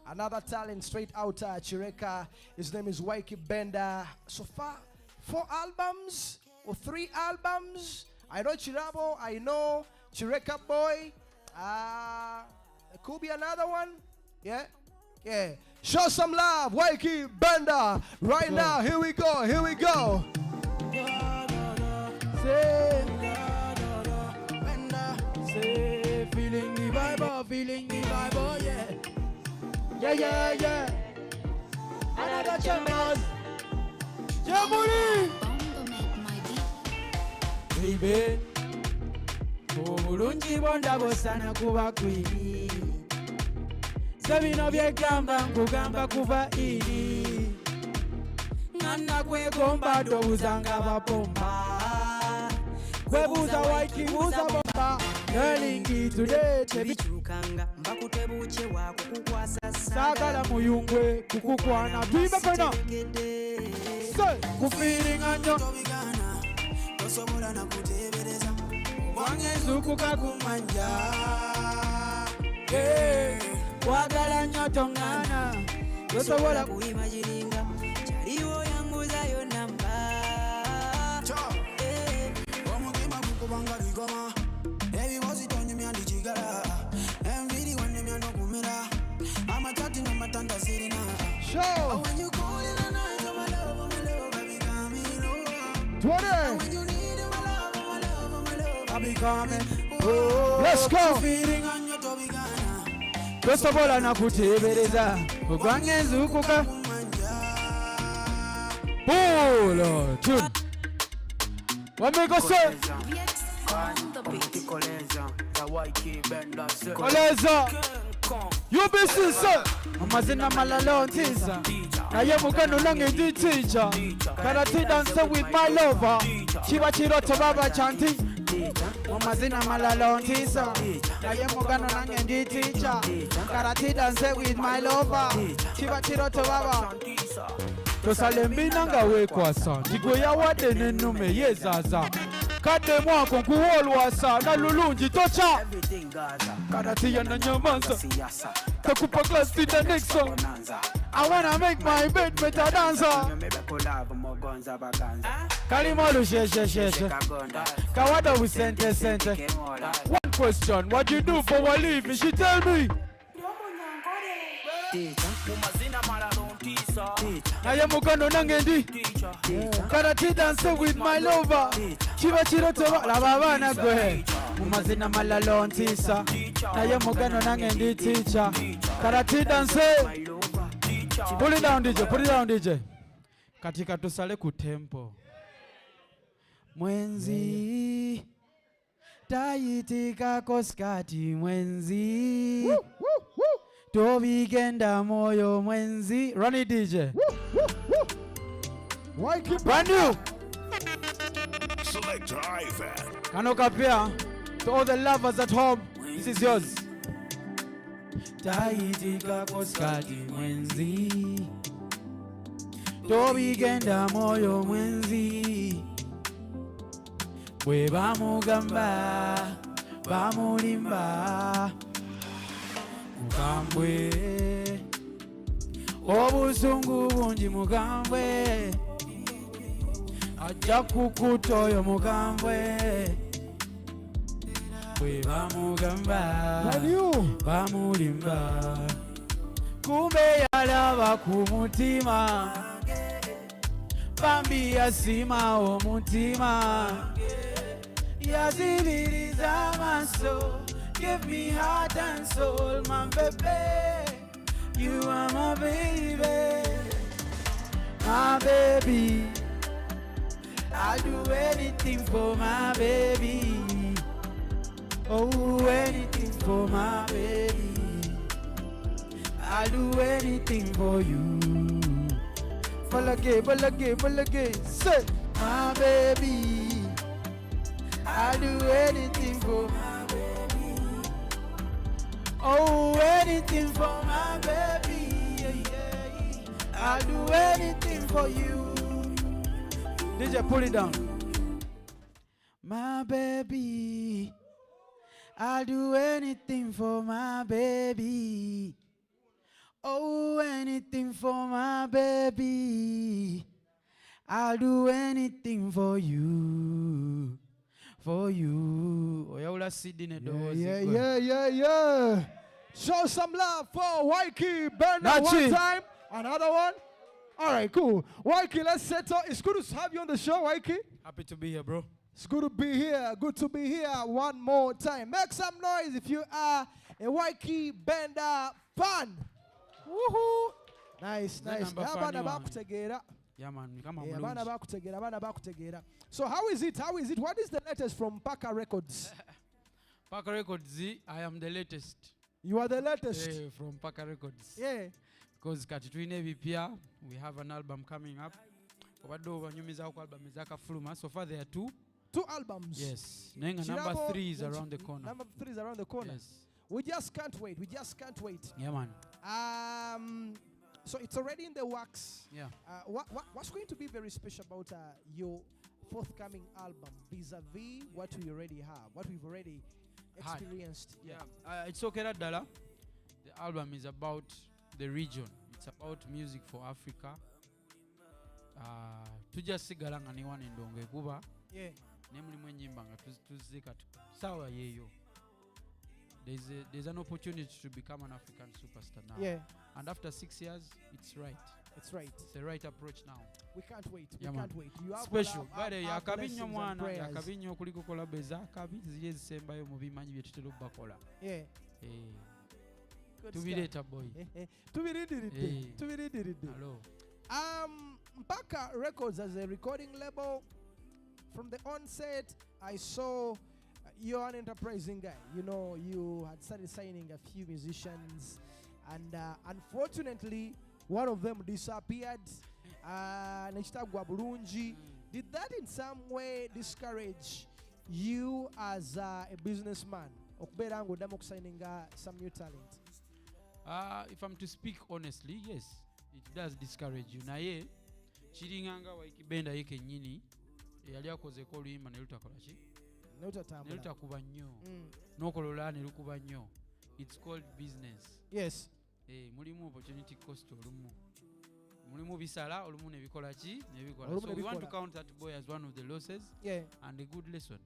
Another talent straight out Chireka. His name is Ykee Benda. So far, 4 albums or 3 albums. I know Chirabo, I know Chireka Boy. It could be another one. Yeah? Yeah. Show some love, Ykee Benda. Right now, here we go, here we go. Say, feeling the vibe, oh yeah. Yeah, yeah, yeah. Another chambers. Jamuri. Baby. Bulungi bonda bosana kuba kwiri. Sabino byegamba nkugamba kuva iri. Nana kwegomba dobuzanga bapomba. Kwebuza Ykee buza bomba. Girlingi today tebichukanga mbakutebuche wako kukwasa sagala muyungwe kukukwana tuimbe pena say kufiring anyo tosobola na kutebereza wangezuku kakumanja wagala nyo tongana tosobola kuimajininga chaliwo yanguza yo namba omugima kukubanga ligoma. Show. When you call in the night, my love, baby, coming over. When you need my love, I'll be coming. Oh, let's go. Feeding on your Tobigana. First of all, I'm not put it. Zukuka. Oh, tune. What make us say? You be sincere. Amazina malalo ntiza. Naye mugano nange ndi teacher. Karate dance with my lover. Chiba chiroto baba chanti. Amazina malalo ntiza. Naye mugano nange ndi teacher. Karate dance with my lover. Chiba chiroto baba. Tosalembi nanga we kwasa. Tigwe ya wade nenume yezaza. Kade mwako kuholwasa na lulunji tocha. Karate ya na nyamanza. Takupa class to the next song. I wanna make my bed better dancer. Kalimolu she. Kawada we sente. One question, what you do for a living? She tell me. I am Mugano Nangendi. Karate dance with my lover. Chiba chiroto la baba go ahead. Mumazina malalo ntisa. I am Mugano Nangendi teacher. Karate dance. Pull it down DJ. Katika tusale ku tempo. Mwenzi. Tayitika koskati mwenzi. Tobigenda moyo mwenzi. Run it DJ. Brand new. Select drive. Kanokapia. To all the lovers at home, this is yours. Taitika koskati mwenzi. Tobigenda moyo mwenzi. Bwe bamugamba, bamulimba. Mugambwe obusungu bungi mugambwe ajja kukutoyo mugambwe bwe bamugamba bamulimba kumbe yalaba ku mutima bambi yasima omutima yazibiriza amaso. Give me heart and soul, my baby. You are my baby. My baby. I'll do anything for my baby. Oh, anything for my baby. I'll do anything for you. Balage. Say, my baby. I'll do anything for my oh, anything for my baby, I'll do anything for you. DJ, pull it down. My baby, I'll do anything for my baby. Oh, anything for my baby. I'll do anything for you. For you. Yeah. Show some love for Ykee Benda one time. Another one. All right, cool. Ykee, let's settle. It's good to have you on the show, Ykee. Happy to be here, bro. It's good to be here. Good to be here one more time. Make some noise if you are a Ykee Benda fan. Woohoo! Nice. Yeah, man. So how is it? What is the latest from Paka Records? Paka Records, I am the latest. You are the latest? From Paka Records. Yeah. Because we have an album coming up. So far there are two. Two albums? Yes. Number 3 is around the corner. Number 3 is around the corner? Yes. We just can't wait. Yeah, man. So it's already in the works. Yeah. What's going to be very special about your forthcoming album vis-a-vis what we already have, what we've already experienced? Yeah. It's okay, Dala. The album is about the region. It's about music for Africa. Tujasigala nga niwana ndonge kuba. Yeah. Nemuli mwenyimba nga tuzika sawa yeyo. There's an opportunity to become an African superstar now. Yeah. And after 6 years, it's right. It's right. It's the right approach now. We can't wait. Yeah, we can't wait. You have special. Bade yakabinyo mwana, yakabinyo kuliko kola beza kabi zije zisembayo mu bimanyi bye tutelo bakola. Yeah. Tubireta boy. Tubirindiride. Hello. Paka Records as a recording label, from the onset, I saw you're an enterprising guy. You know, you had started signing a few musicians, and unfortunately, one of them disappeared. Did that in some way discourage you as a businessman? Signing some new talent? If I'm to speak honestly, yes, it does discourage you. Naye chiringanga Ykee Benda yeke nyini yali akoze ko luyimba ne lutakola ki? Nelutakuba nnyo. N'okolola ne lukuba nnyo. It's called business. Yes. Mulimu opportunity cost olumu. Mulimu bisala olumu ne bikola ki? Ne bikola. So we want to count that boy as one of the losses. Yeah. And a good lesson.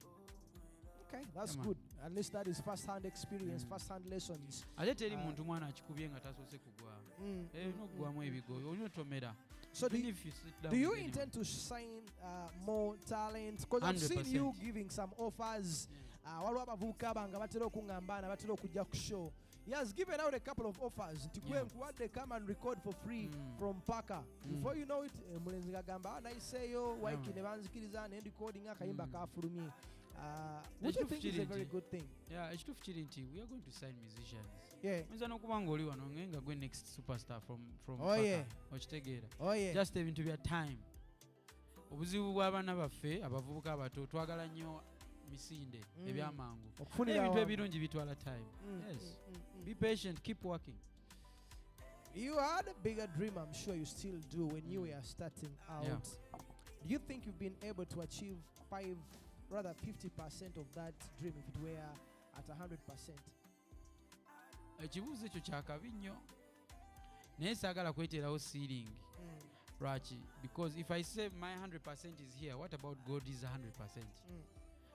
Okay, that's good. At least that is first-hand experience, first-hand lessons. Ate teri muntu mwana akikubye nga tasose kugwa. Nogwamu ebigoyo. Onyotomera. So do you intend to sign more talent? Because I've seen you giving some offers. He has given out a couple of offers to go and what they come and record for free from Paka. Before you know it, which I think is a very good thing. Yeah, we are going to sign musicians. Yeah. Next superstar from Oh Paka. yeah. Oh yeah. Just having to be a time. Obuzibu bw'abaana baffe abavubuka abato twagala nnyo misinde ebyamangu. Ebintu ebirungi bitwala time. Yes. Be patient, keep working. You had a bigger dream, I'm sure you still do, when you were starting out. Yeah. Do you think you've been able to achieve 50% of that dream if it were at 100%? Ekibuuzo ekyo kyakabi nnyo. Naye saagala kweterawo ceiling. Lwaki? Because if I say my 100% is here, what about God is 100%?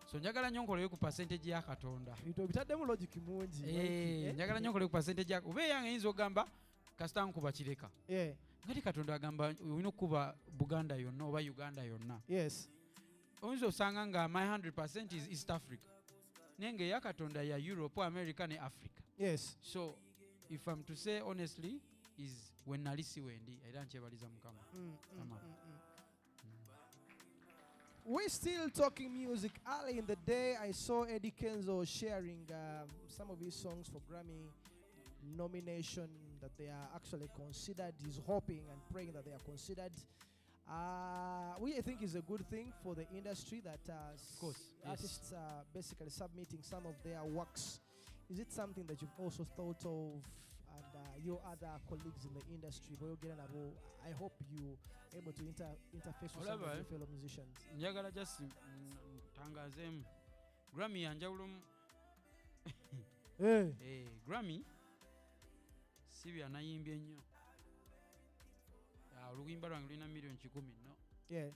So njagala nnyo nkoleyo ku percentage ya Katonda. Bitaddemu logic mungi. Njagala nnyo nkoleyo ku percentage ya oba yange yinza ogamba kasita nkuba kireka. Ngati Katonda agamba olina okuba Buganda yonna oba Uganda yonna. Yes. Oyinza osanga nga my 100% is East Africa. Nenge ya Katonda ya Europe, America ne Africa. Yes. So if I'm to say honestly, is when nalisi wendi era nkyebaliza Mukama. We're still talking music. Early in the day, I saw Eddie Kenzo sharing some of his songs for Grammy nomination, that they are actually considered. He's hoping and praying that they are considered. Which I think is a good thing for the industry, that artists are basically submitting some of their works. Is it something that you've also thought of, and your other colleagues in the industry? I hope you able to interface with some of your fellow musicians. Njagala just tangazem Grammy yanjawulo Grammy sibi anayimbye nnyo oluyimba lwange lulina million 10 no. Yeah.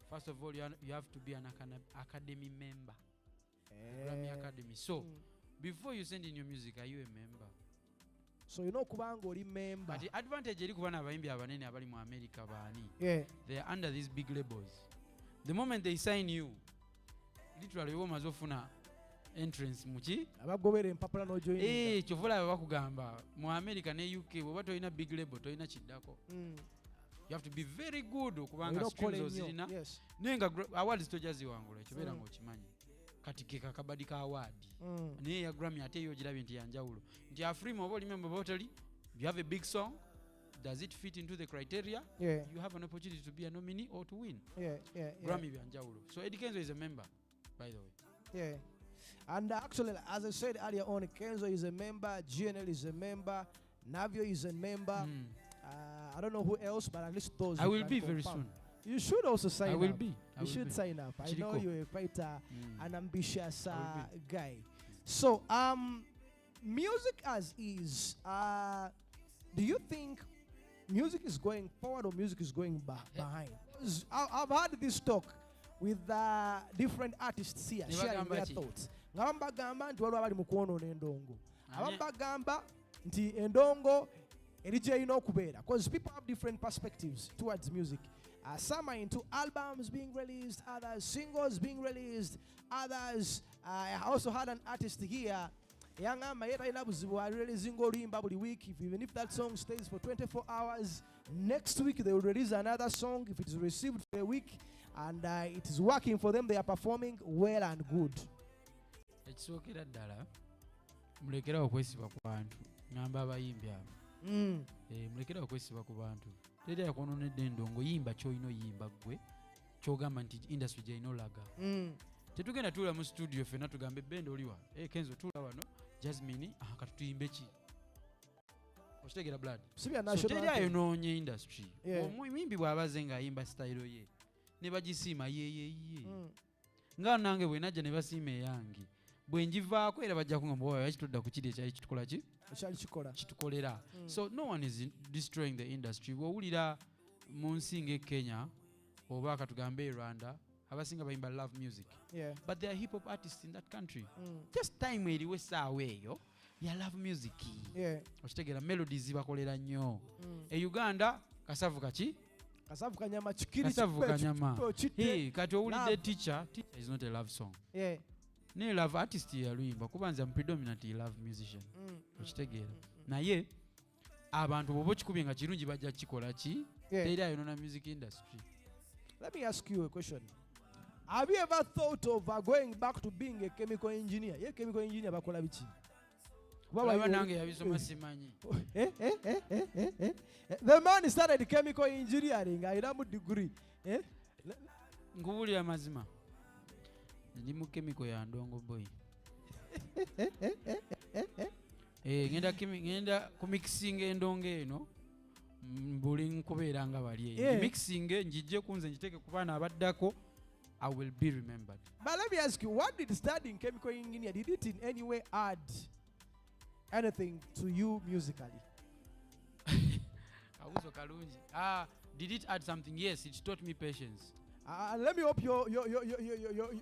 First of all, you have to be an academy member. Grammy Academy. So, before you send in your music, are you a member? So you know kubanga oli member. But the advantage eri kubana abayimbi abanene abali mu America baani. Yeah. They are under these big labels. The moment they sign you, literally you maze ofuna entrance muki abagobera empapula no join. Kyovula bakugamba mu America ne UK bwe bato ina big label to ina kiddako. You have to be very good okubanga streams ozirina. Yes. Nenga awards tojazi wangula ekyobeera ng'okimanyi. Kati ke kakabadi ka award. Naye ya Grammy ate yo girabye nti yanjawulo. Nti Afrima oba oli member botali, you have a big song, does it fit into the criteria? Yeah. You have an opportunity to be a nominee or to win. Yeah. Grammy yanjawulo. So Eddie Kenzo is a member, by the way. Yeah. And actually, as I said earlier on, Kenzo is a member, GNL is a member, Navio is a member. I don't know who else, but at least those. I will be very soon. You should also sign up. I will be. You should sign up. I know you're quite an ambitious guy. So, music as is, do you think music is going forward or music is going behind? I've had this talk with different artists here sharing their thoughts. Ngamba gamba nti waliwo abali mu kwonoona endongo. Abamu bagamba nti endongo erija erina okubeera, because people have different perspectives towards music. Some are into albums being released, others singles being released, others. I also had an artist here, young releasing every week. Even if that song stays for 24 hours, next week they will release another song if it is received for a week, and it is working for them. They are performing well and good. It's okay that dala. Mulekera okwesiba ku bantu. Ngamba abayimbi abo. Mulekera okwesiba ku bantu. Teri yakononedde endongo yimba ky'olina oyimba gwe ky'ogamba nti industry gy'erina olaga. Tetugenda tuula mu studio ffenna tugambe Benda oliwa Kenzo tuula wano Jasmine katutuyimbe ki okitegera blood. So teri ayonoonye industry. Omuyimbi bw'abaze ng'ayimba style ye ne bagisiima ye nga nange bwe najja ne basiima eyange bwe njivaako era bajja kungamba oyo yakitudda ku kiri ekyali kitukola ki kitukolera. So no one is destroying the industry. Bw'owulira mu nsi ng'Ekenya oba katugambe Rwanda abasinga bayimba love music, but there are hip hop artists in that country. Just time eriwe essaawa eyo ya love music. Okitegera melodies bakolera nnyo. Uganda kasavu kaki kasavu kanyama kikiri kasavu kanyama. Kati owulidde teacher is not a love song. Ne love artist yaluyimba kubanza I'm predominantly love musician. Okitegeera. Naye abantu bobo kikubye nga kirungi bajja kikola ki teri ayonona music industry. Let me ask you a question. Have you ever thought of going back to being a chemical engineer? Yeah, chemical engineer bakola biki? Baba nange yabisoma simanyi. The man started chemical engineering. Ayina mu degree. Ngubulira mazima. Ndi mu chemical ya ndongo boy. Ngenda ku mixing endongo eno buli nkubeera nga bali mixing njijje kunze njiteke ku baana abaddako. I will be remembered. But let me ask you, what did studying chemical engineer, did it in any way add anything to you musically? Did it add something? Yes, it taught me patience. Let me hope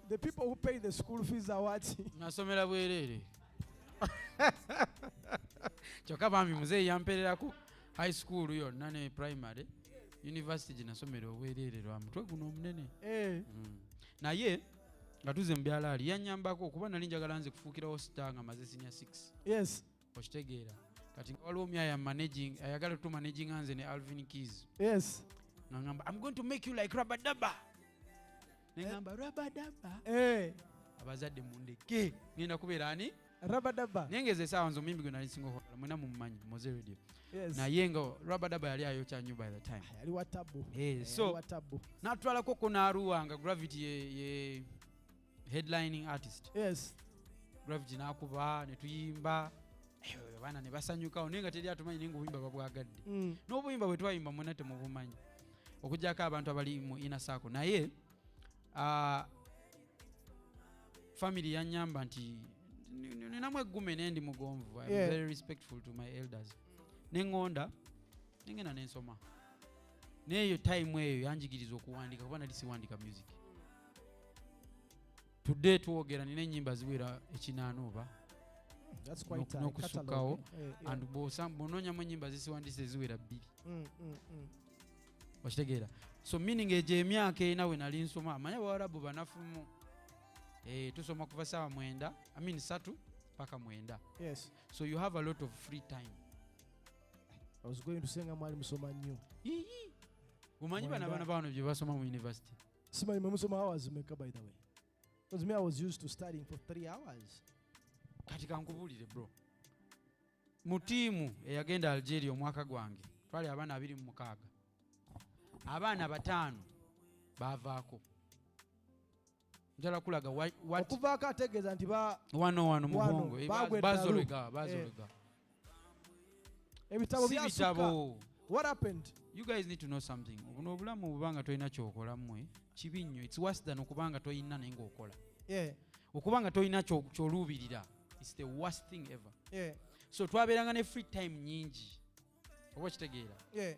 the people who pay the school fees are watching. Nasomera bwerere. Kyokka bambi muzeeyi yampererako high school yonna ne primary, university gye nasomera obwerere lwa mutwe guno omunene. Naye nga tuze mu byalaali yannyambako okuba nali njagala nze kufuukirawo star nga maze senior 6. Yes. Okitegeera. Kati waliwo myaya managing ayagala tu managing anze ne Alvin Keys. Yes. Ngamba I'm going to make you like Rabadaba. Ngamba Rabadaba. Abazadde mundeke. Ngenda kubeera ani? Rabadaba. Nyengeze sawa nzo mimbi gwe nali singo hola mwena mummanyi Moze Radio. Yes. Na yengo Rabadaba yali ayokya nnyo by the time. Yali watabu. So natwalako ko Naruwanga Gravity ye headlining artist. Yes. Gravity nakuba ne tuyimba. Bana ne basanyuka onenga teri atumanyi ningo buyimba babwagadde. N'obuyimba bwe twayimba mwena temubumanyi. Okujjako abantu abali mu inner circle. Naye family yanyamba nti ninamwe eggume nendi mugonvu. I'm very respectful to my elders. nengonda nengena nensoma neyo time eyo yanjigiriza okuwandika kuba nali siwandika music. Today tuwogera nina ennyimba ziwera ekinaana oba That's quite n'okusukawo and bw'onoonyamu ennyimba zisiwandise ziwera 2. Okitegeera. So meaning egyo emyaka ena we nali nsoma amanya Abawarabu banafumu tusoma kuva saawa 3 paka 9. Yes. So you have a lot of free time. I was going to say mwali musoma nnyo. Umanyi bana bano bye basoma mu university. Simanyi musoma hours meka by the way. Because me I was used to studying for 3 hours. Kati kankubulire bro. Mu tiimu eyagenda Algeria omwaka gwange twali abaana 26. Abaana 5 baavaako. Njala kulaga what okuvaako ategeeza nti wano mugongo bazolega. Ebitabo byasuka. What happened? You guys need to know something. Obulamu obubanga toyina kyokola mmwe kibi nnyo. It's worse than okubanga toyina naye ng'okola. Yeah. Okubanga toyina kyoluubirira. It's the worst thing ever. Yeah. So twabeeranga ne free time nyingi. Oba kitegeera. Yeah.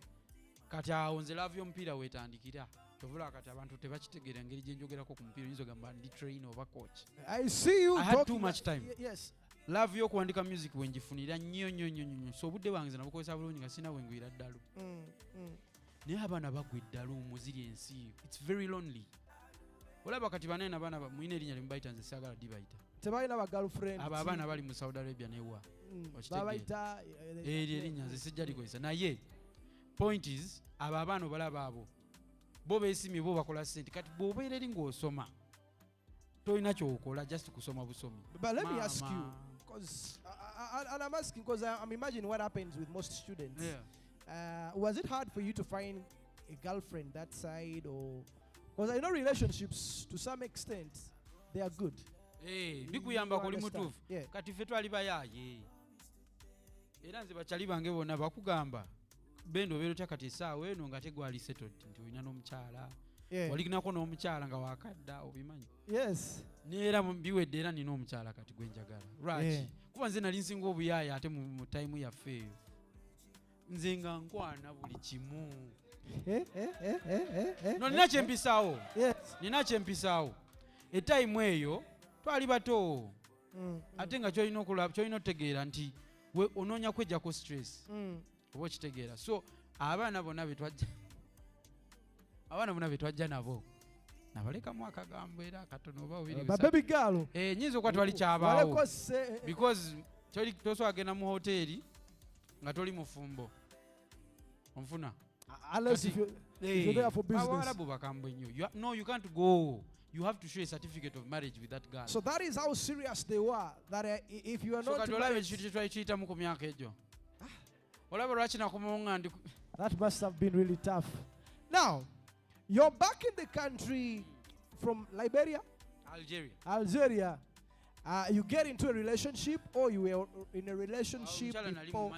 Kati awo nze laavu y'omupiira weetandikira. Tovula kati abantu tebakitegeera engeri gye njogerako ku mupiira oyinza ogamba ndi trainer oba coach. I see you I had too much time. Yes. Laavu y'okuwandika music wenjifunira nnyo. So obudde bwange nze nabukozesa bulungi nga sina wengwira ddalu. Naye abaana bagwa eddalu muziri ensi. It's very lonely. Olaba kati banene abaana muyina erinnya limubayita nze saagala dibayita. Tebalina ba girlfriend. Abo abaana bali mu Saudi Arabia newa. Babayita erinnya nze sijja likozesa. Naye point is abo abaana obalaba abo bo beesimye bo bakola ssente kati bw'obeera eri ng'osoma tolina kyokola just kusoma busomi. But let me ask you, because I'm asking because I'm imagining what happens with most students. Yeah. Was it hard for you to find a girlfriend that side, or because I know relationships to some extent they are good. Ndikuyamba kuli mutuufu kati ffe twali bayaaye era nze bakyali bange bonna bakugamba Benda obeera otya kati essaawa eno nga tegwali settled nti olina n'omukyala waliginako n'omukyala nga wakadda obimanyi. Yes. Neera biwedde era nina omukyala kati gwe njagala lwaki kuba nze nali nsinga obuyaaya ate mu time yaffe eyo nze nga nkwana buli kimu. No nina kyempisaawo. Nina kyempisaawo etime eyo twali bato ate nga kyolina okulaba kyolina otegeera nti we onoonya kwejjako stress oba okitegeera. So abaana bonna be twajja nabo nabalekamu akagambo era akatono oba baby girl nyinza okuba twali kyabaawo because tosobola genda mu hoteeri nga toli mufumbo onfuna Abawarabu bakambwe nnyo. No, you can't go. You have to show a certificate of marriage with that girl. So that is how serious they were. That if you are not married, mu myaka egyo. Olaba lwaki nakumunga ndi. That must have been really tough. Now, you're back in the country from Liberia? Algeria. You get into a relationship or you were in a relationship before?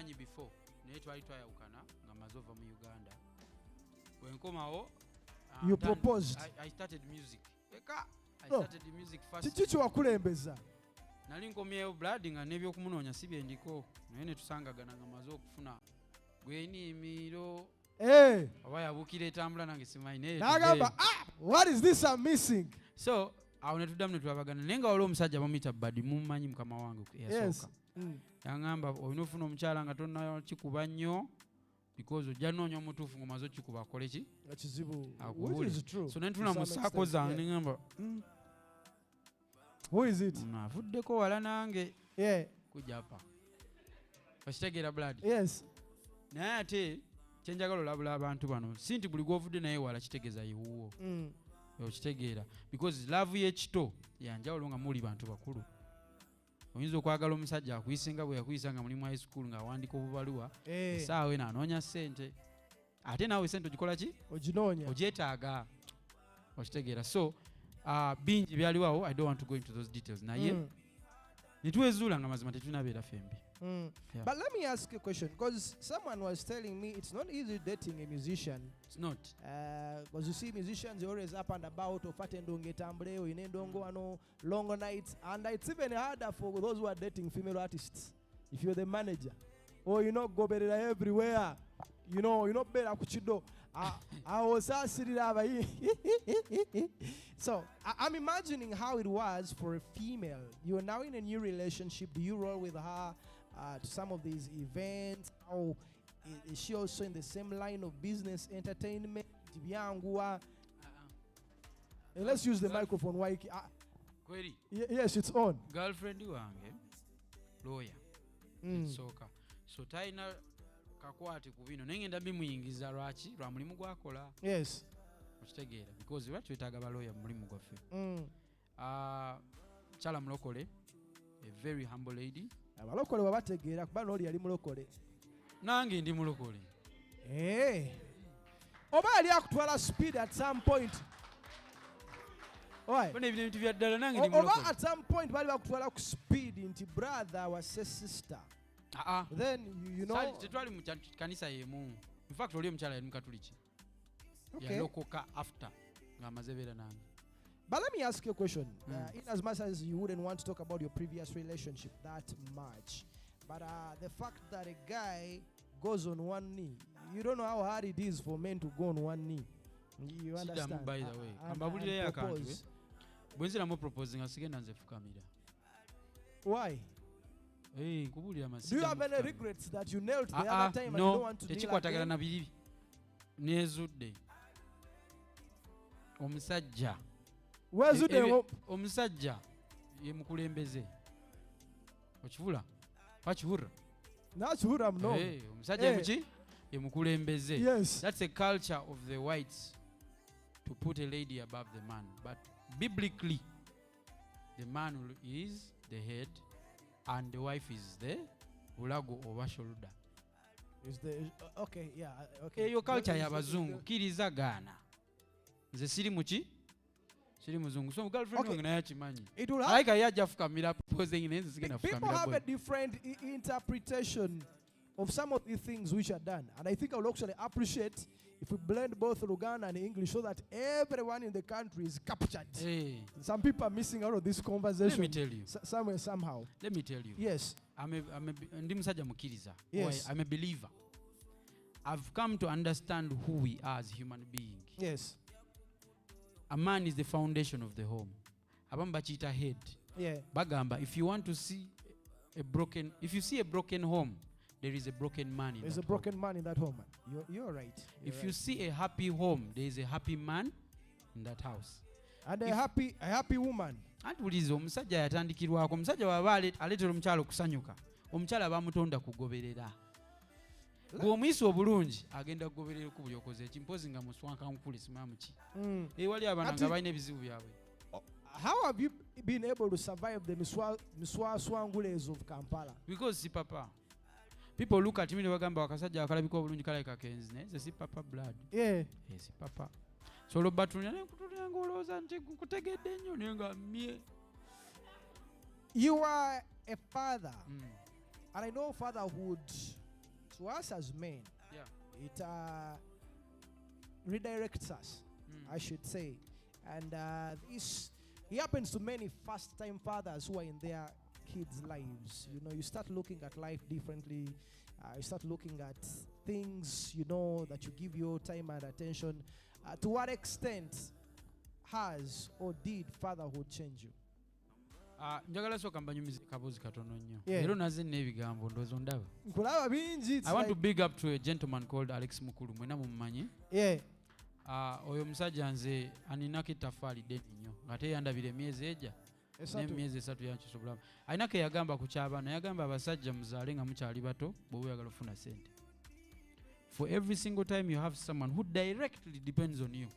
You proposed. I started music. I started music first. Chichi wakulembeza. Nali nkomyewo blood nga n'ebyokumunoonya si bye ndiko naye ne tusangagana nga maze okufuna gwenimiro oba yabuukira etambula nange simanyi naye nagamba what is this I'm missing. So awo ne tuddamu ne twabagana naye nga waliwo omusajja bamuyita Badi mumumanyi mukama wange eyasooka yaŋŋamba olina ofuna omukyala nga tonnakikuba nnyo because ojja noonya omutuufu ng'omaze okikuba akole ki akubule. So ne ntuna mu ssaako zange ne ŋŋamba who is it? Navuddeko wala nange kujapa okitegeera blood. Yes. Naye ate kyenjagala olabula abantu bano si nti buli gw'ovudde naye wala kitegeeza yiwuwo okitegeera because love y'ekito yanjawulo nga muli bantu bakulu. Oyinza okwagala omusajja akuyisinga bwe yakuyisa nga mulimu high school nga awandika obubaluwa essaawa eno anoonya ssente ate naawe ssente ogikola ki oginoonya ogyetaaga okitegeera. So bingi byaliwawo I don't want to go into those details naye nituwezuula nga mazima tetunabeera fembi. But let me ask you a question because someone was telling me it's not easy dating a musician. It's not. Because you see musicians are always up and about ofate ndongo etambule oyine ndongo ano long nights and it's even harder for those who are dating female artists if you're the manager or goberera everywhere. Better kuchido. I was asking. So I'm imagining how it was for a female. You are now in a new relationship. Do you roll with her to some of these events? Or is she also in the same line of business, entertainment? Let's use the microphone. Ykee. Kweli. Yes, it's on. Girlfriend wange lawyer. Soka. So taina kakwati ku bino nengenda bimuyingiza lwaki lwa mulimu gwakola. Yes. Okitegeera because we twetaaga ba lawyer mu mulimu gwaffe. Chala mulokole, a very humble lady. Abalokole babategeera kuba n'oli yali mulokole. Nange ndi mulokole. Oba yali akutwala speed at some point. Why? Oba at some point bali bakutwala ku speed nti brother was sister. Then you know. Tetwali mu kanisa yemu. In fact oli omukyala yali mukatuliki. Okay. Yalokoka after ngamaze beera nange. But let me ask you a question. In as much as you wouldn't want to talk about your previous relationship that much, but the fact that a guy goes on one knee, you don't know how hard it is for men to go on one knee. You understand? By the way, ambabulire akantu. Bwenzira mo proposing asigenda nze fukamira. Why? Kubulira masika. Do you have any regrets that you nailed the other time and you don't want to deal tekikwatagala na biri. Nezudde. Omusajja. Wezudde omusajja ye mukulembeze. Okivula? Pakivura? Nakivura mno. Omusajja muki? Ye mukulembeze. Yes. That's a culture of the whites to put a lady above the man. But biblically, the man is the head and the wife is the bulago oba shoulder. Is the okay, yeah, okay. Eyo culture y'abazungu kiriza gaana. Nze siri muki? Siri muzungu. So girlfriend wange naye akimanyi. Like yaja fukamira proposing nenze sigenda fukamira. People have a different interpretation of some of the things which are done. And I think I will actually appreciate if we blend both Luganda and English so that everyone in the country is captured. Some people are missing out of this conversation. Let me tell you. Somewhere, somehow. Let me tell you. Yes. Ndi musajja mukiriza. Yes. I'm a believer. I've come to understand who we are as human beings. Yes. A man is the foundation of the home. Abamu bakiyita head. Yeah. Bagamba, if you see a broken home, there is a broken man in that home. There's a broken man in that home. You're right. If you see a happy home, there is a happy man in that house. And a happy woman. Antulizo omusajja yatandikirwako omusajja waba aleetera omukyala okusanyuka omukyala bamutonda kugoberera gw'omuyisa obulungi agenda kugoberera ku buli okoze ekimpozi nga muswanka nkuli simamu ki wali abaana nga balina ebizibu byabwe. How have you been able to survive the miswaswangules of Kampala? Because si papa. People look at me and bagamba wakasajja akalabika obulungi kalabika kenzi naye si papa blood. Yeah. Si papa. So lo batulina nekutulira ngolooza nti kutegedde nnyo naye nga mye. You are a father. And I know fatherhood to us as men, it redirects us, I should say. And this happens to many first-time fathers who are in their kids' lives. You know, you start looking at life differently. You start looking at things, that you give your time and attention. To what extent has or did fatherhood change you? Njagala soka mbanyumize kabuzi katono nnyo. Leero naze n'ebigambo ndowooza ndaba. Nkulaba bingi. I want to big up to a gentleman called Alex Mukulu. Mwena mumumanyi. Yeah. Oyo musajja nze aninako ettaffaali ddene nnyo. Ng'ate yandabira emyezi ejja. N'emyezi 3 yankisobolamu. Alinako yagamba ku ky'abaana. Yagamba abasajja muzaale nga mukyali bato bw'oba oyagala ofuna ssente. For every single time you have someone who directly depends on you,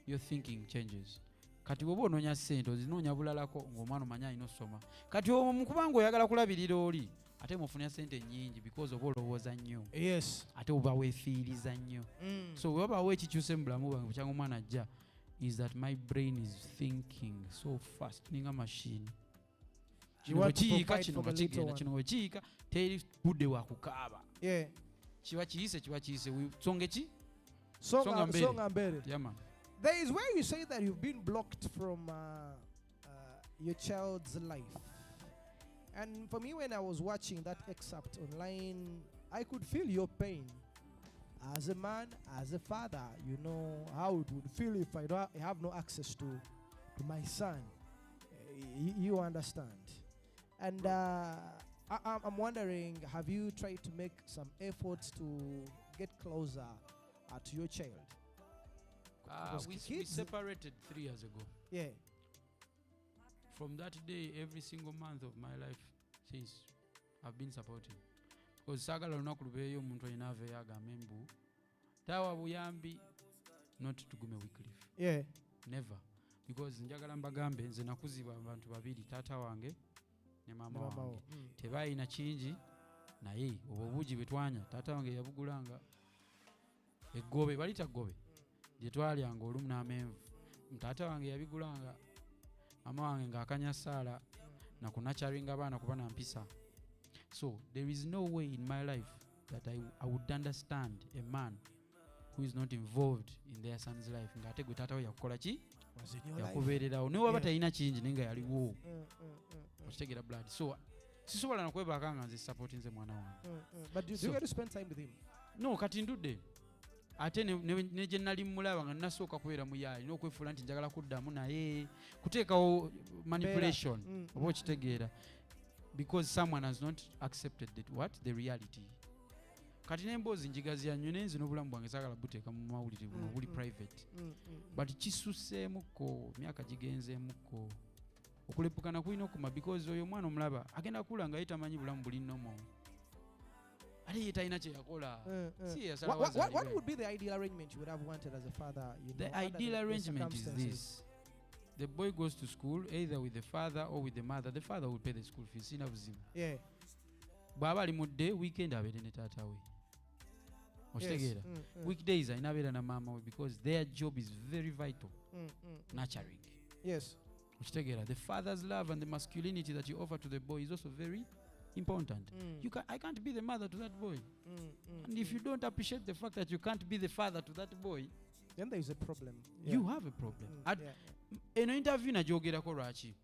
your thinking changes. Kati bw'oba onoonya ssente ozinoonya bulalako ng'omwana omanya alina osoma. Kati omukubanga oyagala kulabirira oli ate mufunira ssente nnyingi because oba olowooza nnyo. Yes. Ate oba weefiiriza nnyo. So webaawo ekikyuse mu bulamu bwange bukyanga omwana ajja is that my brain is thinking so fast ninga machine. Kino wekiyiika kino bakigenda kino wekiyiika teri budde wa kukaaba. Kiba kiyise songa ki? Songa mbere. Yeah, man. There is where you say that you've been blocked from your child's life. And for me, when I was watching that excerpt online, I could feel your pain. As a man, as a father, you know how it would feel if I don't have no access to my son. You understand. And I'm wondering, have you tried to make some efforts to get closer to your child? We separated 3 years ago. Yeah. From that day, every single month of my life since, I've been supporting. Because sagala lunaku lubeeyo omuntu alina aveeyo agambe mbu tawa buyambi not tugume Wycliffe. Yeah. Never. Because njagala mbagambe nze nakuzibwa abantu babiri, taata wange ne mama wange. Tebalina kingi naye obwo obuugi bwe twanya taata wange yabugulanga eggobe balita ggobe gye twalyanga olumu n'amenvu. Taata wange yabigulanga, mama wange ng'akanya saala na kunacharinga abaana kuba na mpisa. So there is no way in my life that I would understand a man who is not involved in their son's life. Ngate gwe taata we yakukola ki? Yakubeererawo. Naye waba talina kingi naye nga yaliwo. Okitegera blood. So sisobola nakwebaaka nga nze support nze mwana wange. But do you get to spend time with him? No, kati ndudde. Ate ne gye nali mulaba nga nasooka kubeera muyayi n'okwefuula nti njagala kuddamu naye kuteekawo manipulation oba okitegeera. Because someone has not accepted the reality. Kati n'emboozi njigazya nnyo naye nze n'obulamu bwange saagala buteeka mu mawulire buno buli private. But kisusseemukko, myaka gigenzeemukko. Okulepukana kulina okuma because oyo omwana omulaba agenda kula nga ye tamanyi bulamu buli nnomo. Ate ye talina kye yakola. What would be the ideal arrangement you would have wanted as a father? The ideal arrangement is this. The boy goes to school either with the father or with the mother. The father will pay the school fees. Yeah. Bw'aba ali mu day, weekend abeere ne taata we. Okitegeera. Weekdays alina abeera na maama we because their job is very vital. Nurturing. Yes. Okitegeera. The father's love and the masculinity that you offer to the boy is also very important. I can't be the mother to that boy. And if you don't appreciate the fact that you can't be the father to that boy, then there is a problem. You have a problem. Eno interview najoogerako lwaki?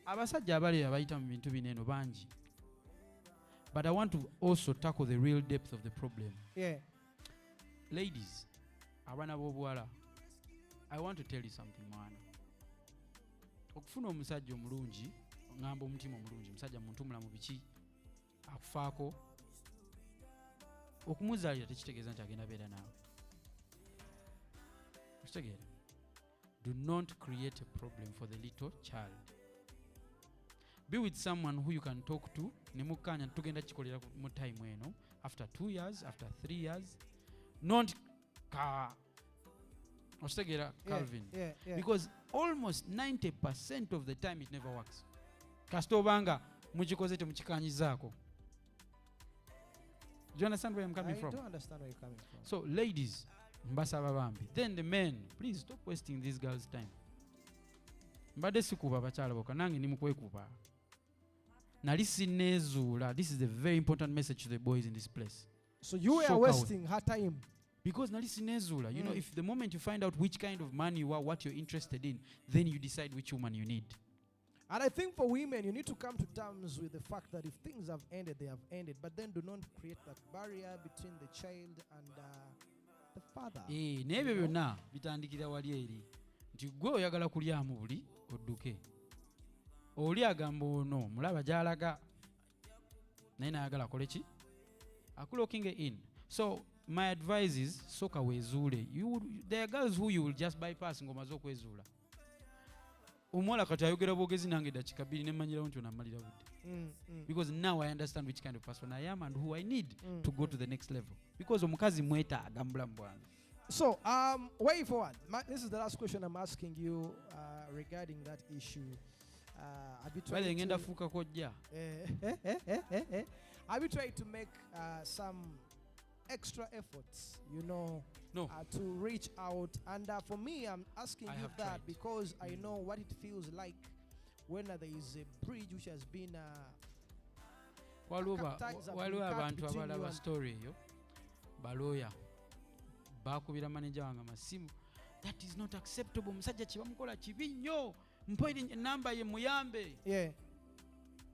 Abasajja abali abayita mu bintu bineno bangi. But I want to also tackle the real depth of the problem. Ladies, abaana b'obuwala, I want to tell you something, mwana. Okufuna omusajja omulungi, ngamba omutima omulungi, musajja muntu mulamu biki akufaako, okumuzaalira tekitegeeza nti agenda beera naawe. Okitegeera? Do not create a problem for the little child. Be with someone who you can talk to. Nemukanya tugenda kikolera mu time eno after 2 years, after 3 years. Not Ostegera Calvin. Because almost 90% of the time it never works. Kastobanga mujikoze temukikanyizaako. Do you understand where I'm coming from? I do understand where you're coming from. So ladies, mbasaba bambi. Then the men, please stop wasting these girls' time. Mbadde sikuba bakyala boka nange ndi mukwekuba. Nali sinezuula. This is a very important message to the boys in this place. So you are wasting her time. Because nali sinezuula. You know, if the moment you find out which kind of man you are, what you're interested in, then you decide which woman you need. And I think for women, you need to come to terms with the fact that if things have ended, they have ended. But then do not create that barrier between the child and the father. Nebyo byonna bitandikira wali eri. Nti gwe oyagala kulyamu buli odduke. Oli agamba ono mulaba gy'alaga naye nayagala akole ki? Akulooking in. So my advice is soka wezuule. There are girls who you will just bypass ng'omaze okwezuula. Omuwala kati ayogera bwogezi nange dakika bbiri ne mmanyirawo nti onammalira budde. Because now I understand which kind of person I am and who I need to go to the next level. Because omukazi mwetaaga mu bulamu bwange. So, way forward. This is the last question I'm asking you regarding that issue. Have you tried to make some extra efforts, you know, to reach out? And for me, I'm asking you that because I know what it feels like when there is a bridge which has been waliwo abantu abalaba story eyo baloya bakubira manager wange amasimu. That is not acceptable. Musajja kibamukola kibi nnyo. Mpoire namba ye muyambe.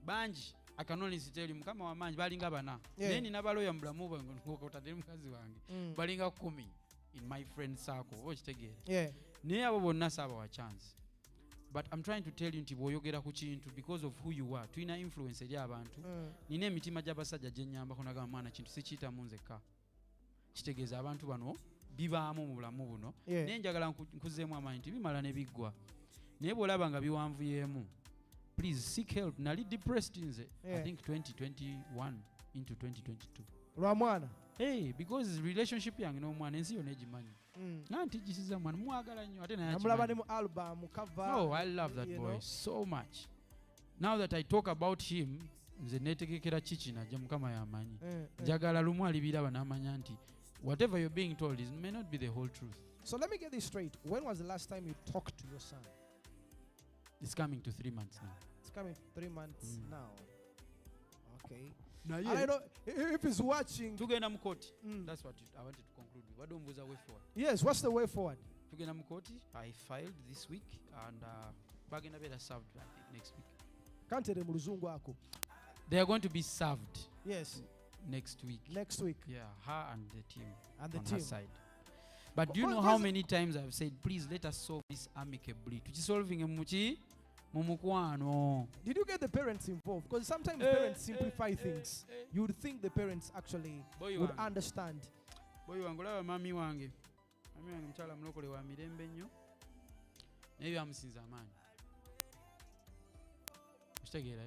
banji I can only tell you mukama wamanji balinga bana naye nina baloya mu bulamu bwange ngokotadde mukazi wange balinga 10 in my friend circle okitegeera naye abo bonna saaba wa chance. But I'm trying to tell you nti bw'oyogera ku kintu because of who you are tulina influence eri abantu nina emitima gy'abasajja gye nnyambako nagamba mwana kintu sikiyitamu nzekka kitegeeza abantu bano bibaamu mu bulamu buno naye njagala nkuzeemu amaanyi nti bimala ne biggwa naye bw'olaba nga biwanvuyeemu please seek help. Nali depressed nze I think 2021 into 2022 lwa mwana because relationship yange n'omwana ensi yonna egimanyi nti gisiza mwana mwagala nnyo ate namulaba ne mu album cover. Oh, I love that boy so much. Now that I talk about him nze neetegekera kiki najja mukama yamanyi njagala lumu alibiraba n'amanya nti whatever you're being told may not be the whole truth. So let me get this straight. When was the last time you talked to your son? It's coming to 3 months now. It's coming 3 months now. Okay. Now, I don't know if he's watching. Tugenda mu court. That's what I wanted to conclude with. What was the way forward? Yes, what's the way forward? Tugenda mu court. I filed this week and bagenda better served I think next week. Kantere mu luzungu ako. They are going to be served. Yes. Next week. Next week. Yeah, her and the team. And the on team. Her side. But do you know how many times I've said, please let us solve this amicably? Solving a muchi, mumukwano. Did you get the parents involved? Because sometimes parents simplify things. You would think the parents actually would understand. Boy wangula mami wange. Mami wange mchala mlokole wa mirembe nnyo. Naye amusinza amaanyi. Kitegeera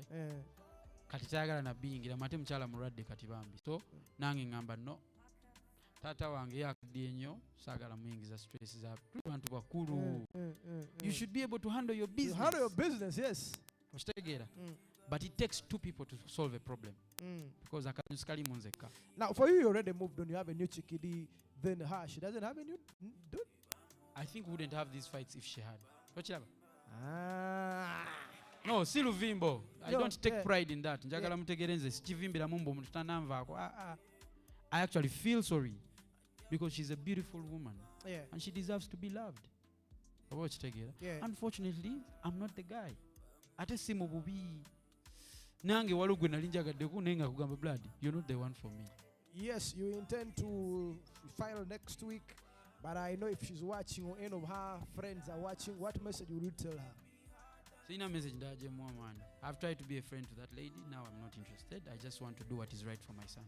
kati kyagala nabiyingira mate mukyala mulwadde kati bambi so nange ngamba no taata wange yakaddiye nnyo saagala muyingiza stress za bantu bakulu. You should be able to handle your business. You handle your business, yes. Kitegeera but it takes two people to solve a problem because akantu kali munzeka. Now for you already moved on, you have a new chickadee, then her she doesn't have a new dude. I think we wouldn't have these fights if she had. Wachiraba? No, si luvimbo. I don't take pride in that. Njagala mutegerenze sikivimbira mumbo mutananvaako. I actually feel sorry because she's a beautiful woman and she deserves to be loved. Unfortunately, I'm not the guy. Ate si mu bubi. Nange walugwe nalinjagaddeko naye nga kugamba blood, you're not the one for me. Yes, you intend to file next week, but I know if she's watching or any of her friends are watching, what message would you tell her? Sina message ndaje mwana. I've tried to be a friend to that lady. Now I'm not interested. I just want to do what is right for my son.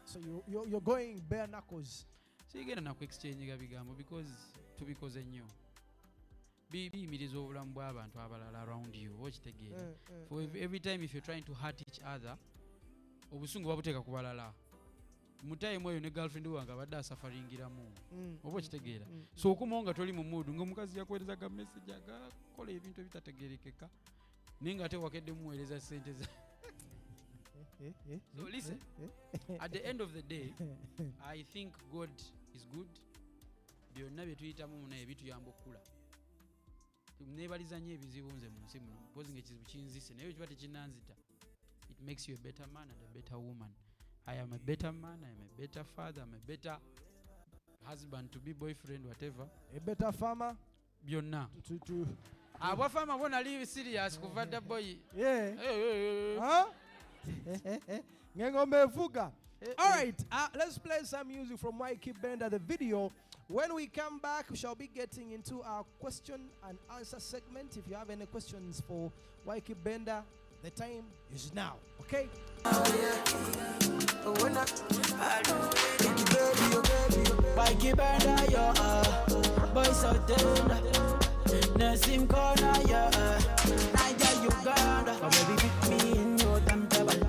So you're going bare knuckles. So you get an exchange gabigambo because tubikoze nnyo. Biyimiriza obulamu bw'abantu abalala around you. Okitegeera. For every time if you're trying to hurt each other, obusungu babuteeka ku balala. Mutaye mweyo ne girlfriend wange abadde asafaringiramu. Oba okitegeera. So okumonga toli mu mood ng'omukazi yakuweereza ga message agakola ebintu ebitategeerekeka. Ninga ate wakedde muweereza ssente za. So listen, at the end of the day, I think God is good. Byonna bye tuyitamu munaye bituyamba okula. Neebaliza nnyo ebizibu nze mu nsi muno. Mpozi ng'ekizibu kinzise naye kiba tekinnanzita. It makes you a better man and a better woman. I am a better man, I am a better father, I'm a better husband to be, boyfriend, whatever. A better farmer. Byonna. Abo farmer bona live serious kuvadda boy. Yeah. Huh? Ngengombe fuga. All right, let's play some music from Ykee Benda, the video. When we come back, we shall be getting into our question and answer segment. If you have any questions for Ykee Benda, the time is now. Okay? Ykee Benda, boy so tender. Nasim corner, Niger, Uganda. Oh baby, fit me in your damn table.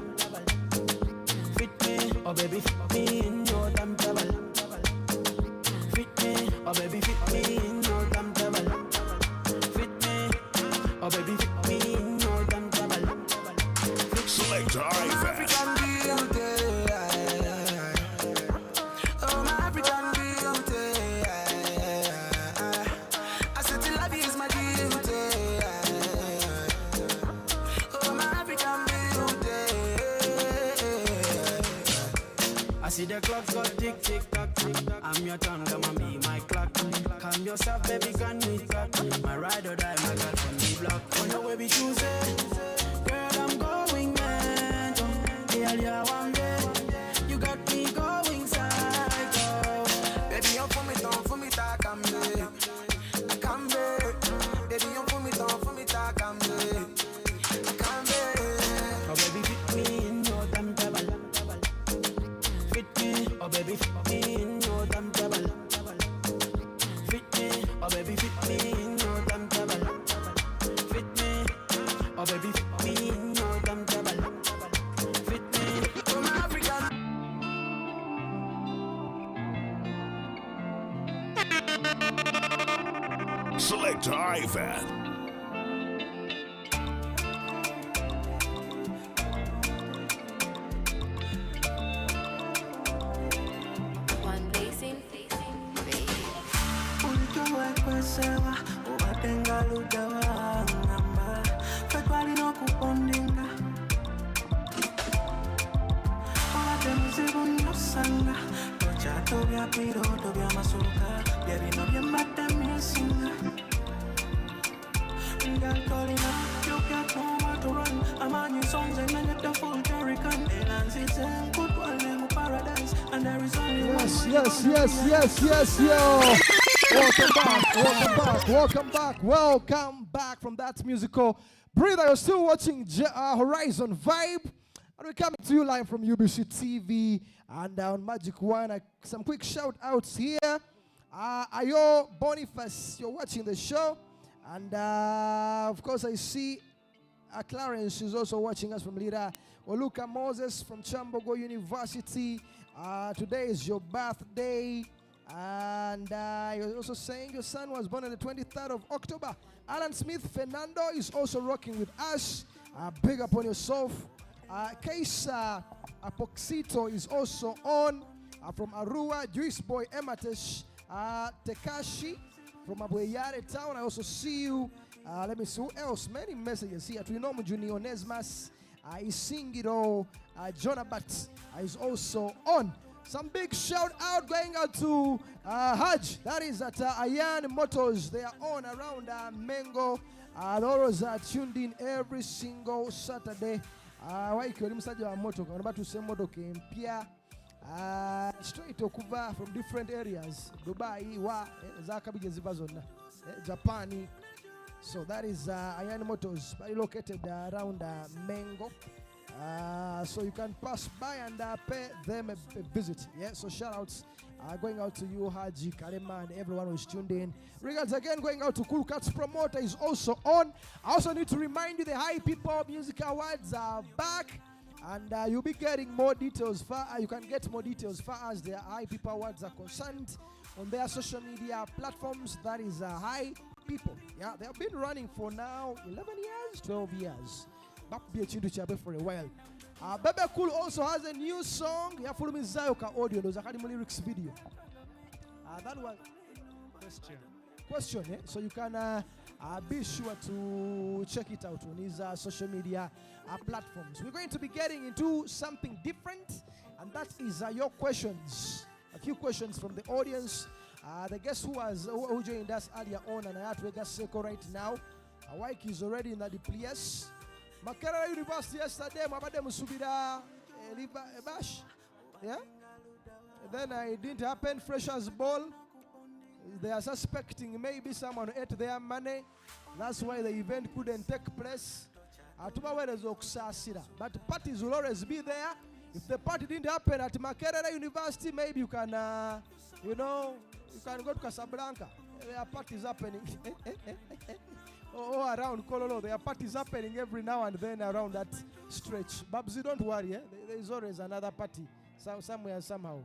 Fit me, oh baby, fit me in your damn table. Fit me, oh baby, fit me in your damn table. Fit me, oh baby, fit me in your damn table. Select African beauty. Oh, my African beauty. I said to love you is my duty. Oh, my African beauty. I see the clock's got tick, tick, tock, tick, tock. I'm your turn, come and be my clock. Calm yourself, baby, can we talk? My ride or die, my girl from the block. On your way, we choose it. Girl, I'm going mad. girl, you're one day. You got me going psycho. Baby, you for me, talk, I'm there. I can't be. Baby, you for me, talk, I'm there. I can't be. Oh baby, fit me in your timetable. Fit me, oh baby, fit me in your timetable. Fit me, oh baby, fit me in your timetable. Fit me, oh baby, fit me in your timetable. Fit me, I'm African. Select Ivan. One facing, baby. Unto ekwesewa, ubatenga ludawa ngamba. Fetwali no kupondinga. Obate mzibu nyosanga. Tocha tobia piro, tobia masuka. Baby no bien bate misinga. Girl calling up, you got nowhere to run. I'm on your songs and I get the full Jerican. And it's a good one, I'm paradise. And there is only Welcome back from that musical breather. You're still watching Horizon Vibe, and we're coming to you live from UBC TV and on Magic One. Some quick shout outs here. Ayo Boniface, you're watching the show, and of course I see Clarence is also watching us from Lira. Oluka Moses from Chambogo University. Today is your birthday. And you're also saying your son was born on the 23rd of October. Alan Smith Fernando is also rocking with us. Big up on yourself. Case Apoxito is also on from Arua. Juice Boy Ematesh. Tekashi from Abuyare Town. I also see you. Let me see who else. Many messages here. Twinomu Junior Nesmas. Isingiro. Jonabat is also on. Some big shout out going out to Hajj. That is at Ayan Motors. They are on around Mengo. Those are tuned in every single Saturday. Ykee Benda moto. I'm about to say moto Kempia. Straight to Kuva from different areas. Dubai, Japan. So that is Ayan Motors, located around Mengo. So you can pass by and pay them a visit. Yeah, so shout outs going out to you, Haji, Karema, and everyone who's tuned in. Regards again going out to Cool Cats Promoter is also on. I also need to remind you the High People Music Awards are back, and you'll be getting more details. You can get more details far as the High People Awards are concerned on their social media platforms. That is High People. Yeah, they have been running for now 11 years, 12 years. Be a for a while. Bebe Cool also has a new song. Yeah, follow me Zayoka audio. Those are lyrics video. That was question. Yeah? So you can be sure to check it out on his social media platforms. We're going to be getting into something different, and that is your questions. A few questions from the audience. The guest who joined us earlier on, and I have to get Seko right now. Ykee is already in the place. Makerere University yesterday, mabade musubira bash. Yeah? Then it didn't happen. Freshers Ball. They are suspecting maybe someone ate their money. That's why the event couldn't take place. But parties will always be there. If the party didn't happen at Makerere University, maybe you can, you can go to Casablanca. There are parties happening. Or around Kololo, there are parties happening every now and then around that stretch. Babsi, don't worry, there is always another party somewhere, somehow.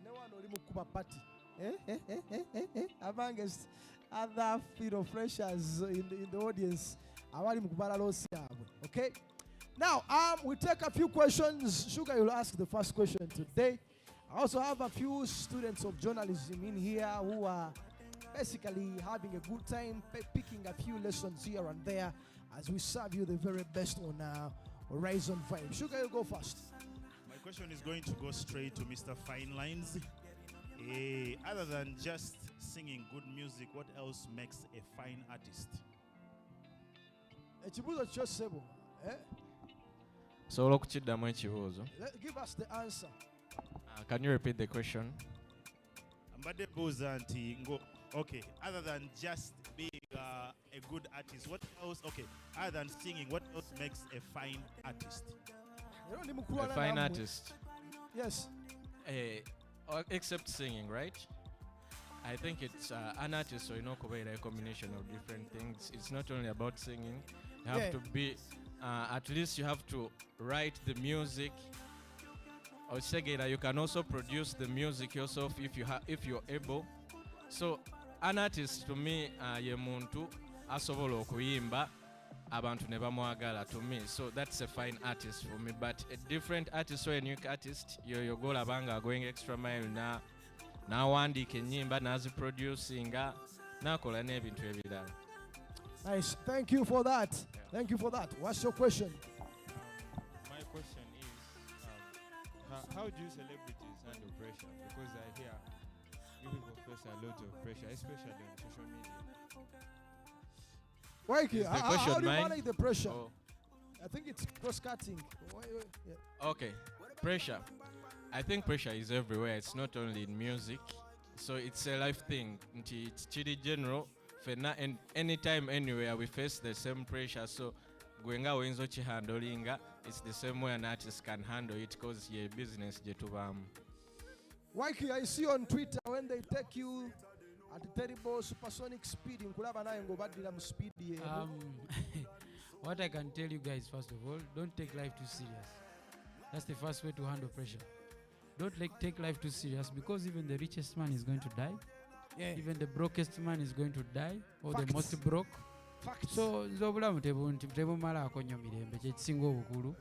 No one will remove a party. Amongst other freshers in the audience. Okay? Now, we take a few questions. Sugar, you'll ask the first question today. I also have a few students of journalism in here who are basically having a good time, picking a few lessons here and there as we serve you the very best on Horizon Vibe. Sugar, you go first. My question is going to go straight to Mr. Fine Lines. Other than just singing good music, what else makes a fine artist? So olw'okukiddamu ekibuuzo. Give us the answer. Can you repeat the question? Mbadde buuza nti okay, other than just being a good artist, what else? Okay, other than singing, what else makes a fine artist? A fine artist. Yes. Except singing, right? I think it's an artist, so a combination of different things. It's not only about singing. You have to be, at least you have to write the music. Or you can also produce the music yourself if you're able. So an artist to me ye muntu asobola okuyimba abantu ne bamwagala to me. So that's a fine artist for me. But a different artist or a new artist, yo gola banga going extra mile na wandika ennyimba naziproducinga nakola n'ebintu ebirala. Nice. Thank you for that. Yeah. Thank you for that. What's your question? My question is, how do celebrities handle pressure? Because I hear you people face a lot of pressure, especially on social media. Ykee, how do you manage the pressure? Oh. I think it's cross-cutting. Yeah. Okay, pressure. I think pressure is everywhere. It's not only in music. So it's a life thing. It's chidi general. And anytime, anywhere, we face the same pressure. So going out in such handling, it's the same way an artist can handle it because your business. Ykee, I see on Twitter when they take you at a terrible supersonic speed in speed. What I can tell you guys, first of all, don't take life too serious. That's the first way to handle pressure. Don't take life too serious because even the richest man is going to die. Yeah. Even the brokest man is going to die, or Facts. The most broke. Facts. So nzobulamu tebumalaako nnyo mirembe kyekisinga obukulu.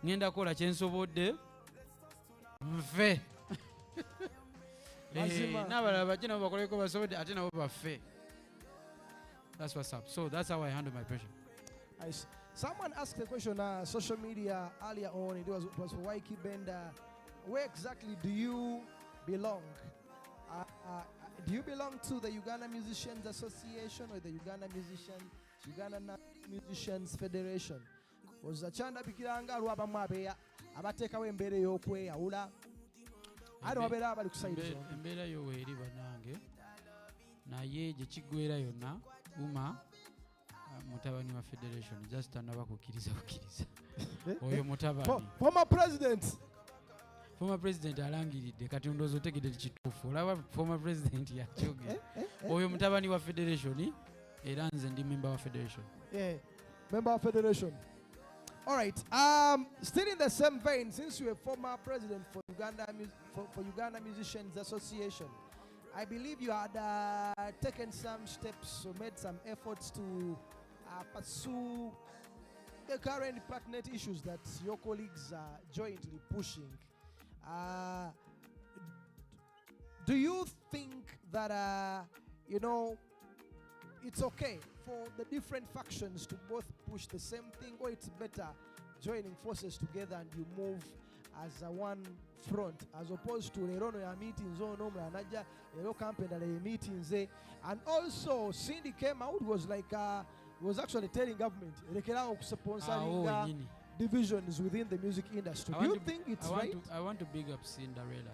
Ngenda kola kyensobodde nfe. N'abalala bajje nabo bakoleko basobodde ate nabo baffe. That's what's up. So that's how I handle my pressure. Nice. Someone asked a question on social media earlier on. It was for Ykee Benda. Where exactly do you belong? Do you belong to the Uganda Musicians Association or the Uganda Musicians Federation? Was a chanda bikiranga lwaba mwabeya abatekawo embeera y'okweyawula. I don't know about embeera yo weeri banange naye gye kiggwera yonna uma mutabani wa federation just anaba kukkiriza oyo mutabani former president alangiridde kati ndowooza otegedde kituufu olaba former president yakyogera oyo mutabani wa federation era nze ndi member wa federation. Yeah, member of federation. All right. Still in the same vein, since you're a former president for Uganda Musicians Association, I believe you had taken some steps or made some efforts to pursue the current pertinent issues that your colleagues are jointly pushing. Do you think that it's okay for the different factions to both push the same thing, or it's better joining forces together and you move as a one front, as opposed to ya meetings meetings and also Cindy came out was like was actually telling government sponsoring divisions within the music industry. Do you think it's right? I want to big up Cinderella.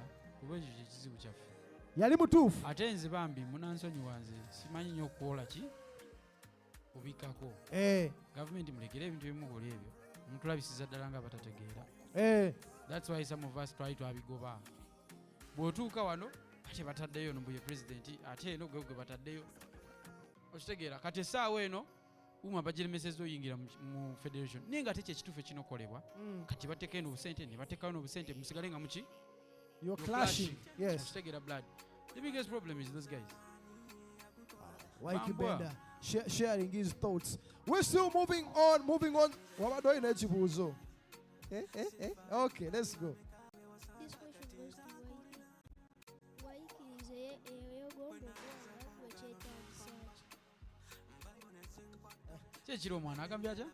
Yali mutuufu. Ate nze bambi munansonyiwa nze simanyi nnyo okwola ki kubikako. Government mulekere ebintu ebimukola ebyo. Mutulabisiza ddala nga batategeera. That's why some of us try to abigoba. Bw'otuuka wano ate bataddeyo nombuye president ate eno gwe bataddeyo. Okitegeera kati essaawa eno uma bajeremeseza oyingira mu federation. Naye nga ate kyekituufu ekinokolebwa kati bateeka eno obusente ne bateekayo n'obusente musigale nga muki. You're clashing. Yes. Take it blood. The biggest problem is those guys. Ykee Benda sharing his thoughts. We're still moving on. What are we doing? Okay, let's go. This question goes to Ykee. Ykee is Kyekiro omwana agambye atya?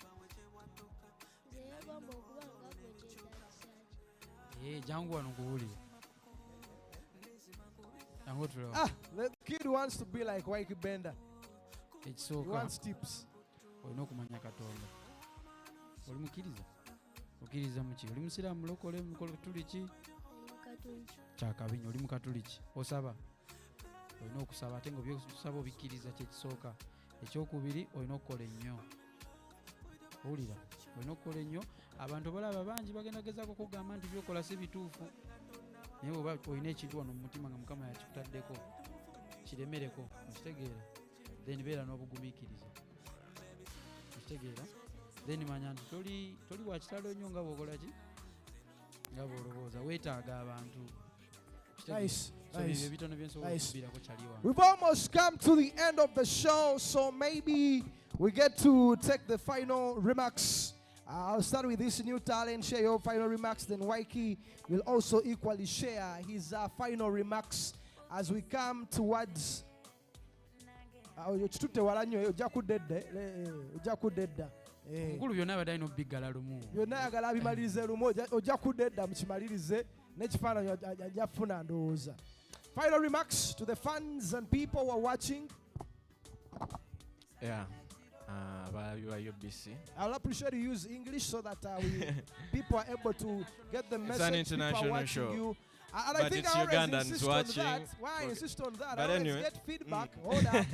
Jangu wano kuwulira. The kid wants to be like Ykee Benda. He wants tips. Olina okumanya Katonda. Oli mukkiriza? okkiriza muki oli musiraamu mulokole tuliki Mukatoliki. kyakabinyo oli mukatuliki osaba olina okusaba ate nga byosaba obikkiriza kyekisooka ekyokubiri olina okukola ennyo owulira olina okukola ennyo abantu balaba bangi bagendagezako kugamba nti byokola si bituufu naye oba olina ekintu wano mu mutima nga mukama yakikutaddeko kiremereko okitegeera then beera n'obugumiikiriza okitegeera then manya nti toli wakitalo nnyo nga bwokola ki nga bwolowooza weetaaga abantu. Nice. Nice. Nice. Nice. We've almost come to the end of the show, so maybe we get to take the final remarks. I'll start with this new talent, share your final remarks, then Ykee will also equally share his final remarks as we come towards Mukulu byonna abadde alina obiggala lumu. Byonna ayagala abimalirize lumu ojja kudda mukimalirize n'ekifaananyi ajja kufuna ndowooza. Final remarks to the fans and people who are watching. Yeah. You are UBC. I'll appreciate you use English so that people are able to get the message. It's an international show. You. And but I think it's I Ugandans insist watching. On that. Why I insist on that? But I always anyway. get feedback. Hold up.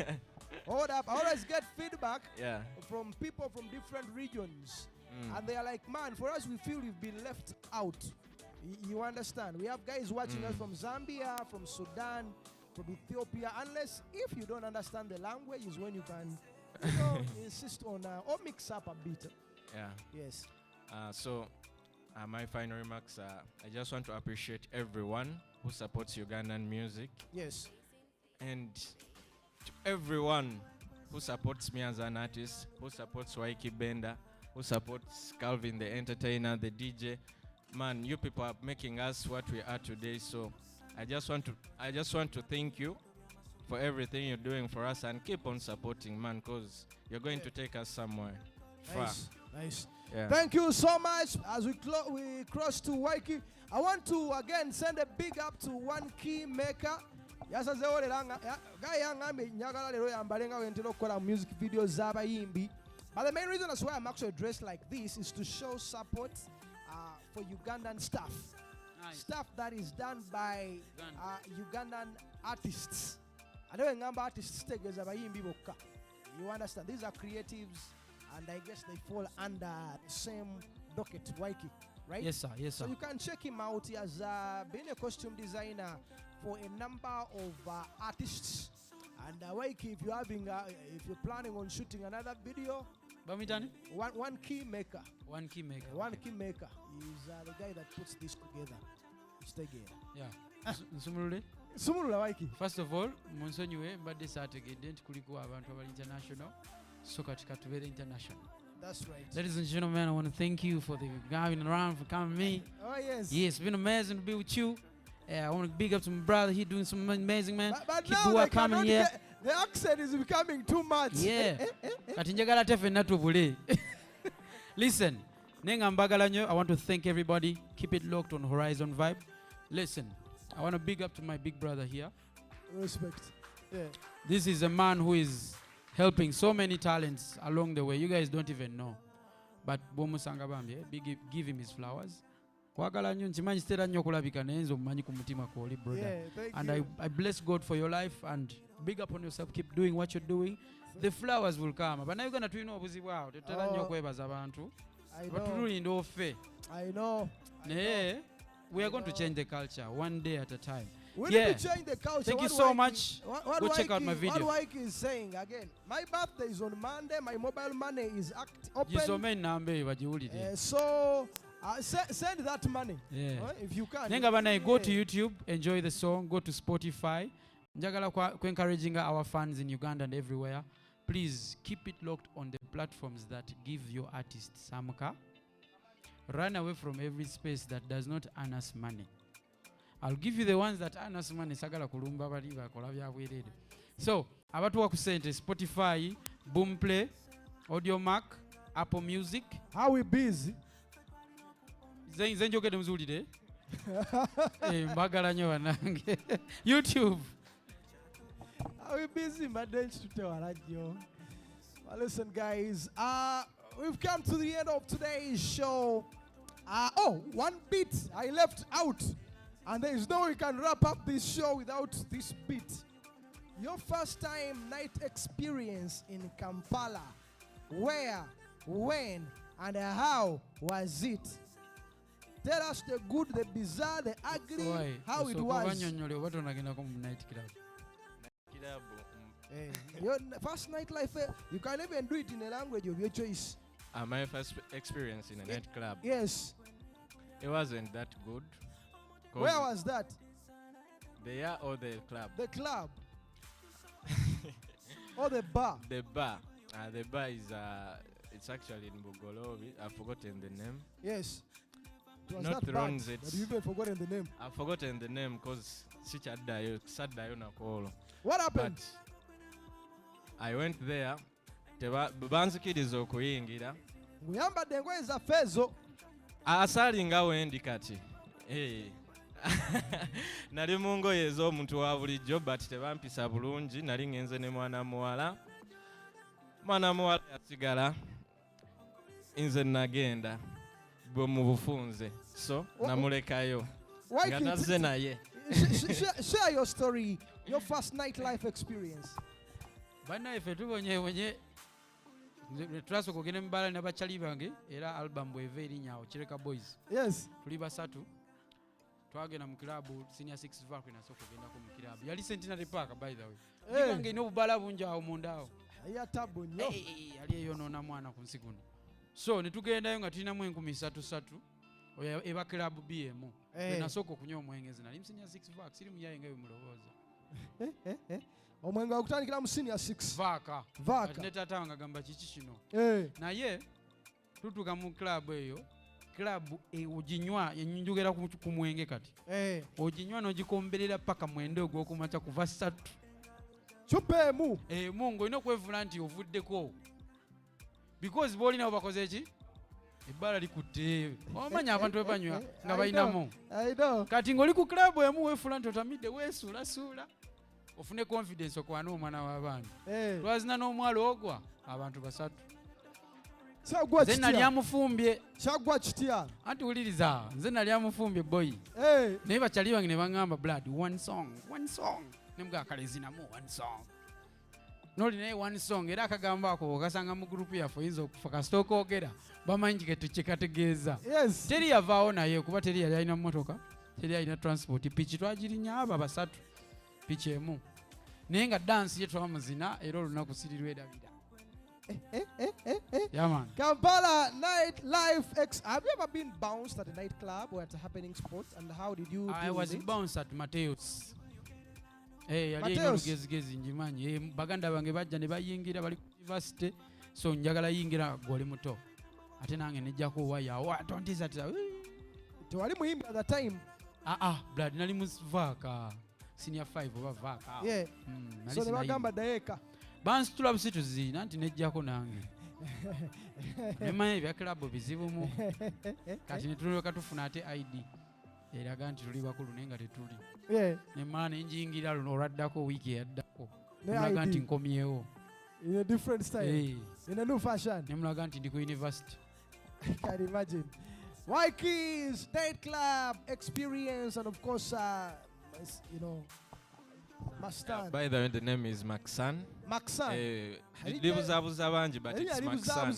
Hold up. I always get feedback from people from different regions. And they are like, man, for us, we feel we've been left out. You understand? We have guys watching us from Zambia, from Sudan, from Ethiopia. Unless if you don't understand the language is when you can insist on or mix up a bit. Yeah. Yes. So my final remarks are I just want to appreciate everyone who supports Ugandan music. Yes. And to everyone who supports me as an artist, who supports Ykee Benda, who supports Calvin the entertainer, the DJ. Man, you people are making us what we are today. So I just want to thank you for everything you're doing for us and keep on supporting, man, because you're going to take us somewhere far. Nice. Nice. Yeah. Thank you so much. As we cross to Ykee, I want to again send a big up to one key maker. Music videos but the main reason that's why I'm actually dressed like this is to show support for Ugandan stuff. Nice. Stuff that is done by Ugandan artists. I don't remember artists. You understand? These are creatives, and I guess they fall under the same bucket, Ykee, right? Yes, sir. Yes, sir. So you can check him out. He has been a costume designer for a number of artists. And Ykee, if you're planning on shooting another video, one key maker. One key maker. One key maker is the guy that puts this together. Yeah. Nsumulule. Sumulula Ykee. First of all, munsonyiwe mbadde saategedde nti kuliko abantu abali international. So katubere international. That's right. Ladies and gentlemen, I want to thank you for the going around, for coming with me. Oh, yes. Yes, it's been amazing to be with you. I want to big up to my brother. He's doing some amazing, man. But Keep now work coming here. The accent is becoming too much. Yeah. Kati njagala tefe natubule. Listen, nenga mbagala nyo. I want to thank everybody. Keep it locked on Horizon Vibe. Listen, I want to big up to my big brother here. Respect. Yeah. This is a man who is helping so many talents along the way. You guys don't even know. But Bomusanga Bambi, give him his flowers. Kwagala nnyo nkimanyi sitera nnyo okulabika naye nze omumanyi ku mutima kw'oli brother. And I bless God for your life and big up on yourself. Keep doing what you're doing. The flowers will come. Bannayuganda tulina obuzibu awo tetera nnyo okwebaza abantu. Batululinda ofe. I know. Naye we are going to change the culture one day at a time. We need to change the culture. Thank you so much. Go check out my video. What Ykee is saying again. My birthday is on Monday. My mobile money is open. Gisome nambe bagiwulire. So send that money. Yeah. If you can. Nenga banaye, go to YouTube, enjoy the song, go to Spotify. Njagala encouraging our fans in Uganda and everywhere. Please keep it locked on the platforms that give your artists samka. Run away from every space that does not earn us money. I'll give you the ones that earn us money. Sagala kulumba bali bakola bya bwerere. So, abatuwa ku sente Spotify, Boomplay, Audiomack, Apple Music. How we busy? Nze njogedde muzuulire. Mbagala nnyo bannange. YouTube. Are we busy? Well, listen, guys. We've come to the end of today's show. One bit I left out. And there is no way we can wrap up this show without this bit. Your first time night experience in Kampala. Where, when, and how was it? Tell us the good, the bizarre, the ugly, how it was. Your first nightlife, you can even do it in a language of your choice. My first experience in a nightclub. Yes. It wasn't that good. Where was that? The year or the club? The club. Or the bar? The bar. The bar is it's actually in Bugolobi. I've forgotten the name. Yes. It was Not that bad, Ronzets. but you even forgotten the name. I've forgotten the name because What happened? But I went there. Banzikiriza okuyingira. Muyambadde engoye zaffe ezo. Asali nga wendi kati. Nali mu ngoye ez'omuntu wa bulijjo but tebampisa bulungi. Nali ngenze ne mwana muwala. Mwana muwala yasigala. Nze nagenda mu bufunze. So namulekayo. Nga nazze naye. Share your story, your first nightlife experience. Bannaife tubonye twasooka okugenda mu bbaala n'abakyali bange era album bw'eva erinnya Kireka Boys. Yes. Tuli basatu. Twagenda mu kilabu senior 6 vakwe nasooka okugendako mu kilabu. Yali Centenary Park by the way. Nga ina obubaala bungi awo munda awo. Ya tabu nnyo. Yali eyonoona mwana ku nsi guno. So ne tugendayo nga tulinamu 3,300 oyo eba kilabu BM. Nasooka okunywa omwenge nze nali mu senior 6 vak siri muyaye nga bwe mulowooza. Omwenge wakutandikira mu senior 6 vaka. Ne taata wange agamba kiki kino. Naye tutuuka mu kilabu eyo. Kilabu oginywa njogera ku mwenge kati. Oginywa n'ogikomberera paka mwende ogw'okumakya kuva 3. Chupa emu. Mungu olina okwevula nti ovuddeko. Because b'olina bakoze eki? Ebbala likutte. Omanya abantu banywa nga balinamu. Kati ng'oli ku kilabu emu weefula nti otamidde weesuulasuula. Ofune confidence okwana omwana w'abaana. Twazina n'omwalo ogwa abantu basatu. Nze nali amufumbye. Kyagwa kitya? Anti wuliriza nze nali amufumbye boy. Naye bakyali bange ne baŋŋamba blood one song. Ne mga akalezinamu one song. Noli naye one song era akagamba ako okasanga mu group yaffe oyinza okufa kasita okoogera bamanyi kikategeeza. Teri yavaawo naye kuba teri yali alina mmotoka teri alina transport piki twagirinya aba basatu piki emu naye nga dansi ye twamuzina era olunaku sirirwedabira. Yeah, man. Kampala nightlife. Have you ever been bounced at a nightclub or at a happening spot? And how did you? I was bounced at Mateos. Yali ino lugezigezi njimanyi. Baganda bange bajja ne bayingira bali ku university. So njagala yingira goli muto. Ate nange nejjako waya. Don't is that. Tewali muhimbi at the time. Blood nali musvaka. Senior 5 oba vaka. Yeah. So ne bagamba daeka. Bansitula busituzi nanti nejjako nange. Nemanyi ebya kilabu bizibu mu. Kati ne tulyoka tufuna ate ID. Eraga nti tuli bakulu naye nga tetuli. Nemala ne njingira luno olwaddako wiiki eyaddako. Nemulaga nti nkomyewo. In a different style. In a new fashion. Nemulaga nti ndi ku university. I can imagine. Ykee's nightclub experience and of course, Mastan. By the way, the name is Maxan. Maxan. Libuzabuza banji, but it's Maxan.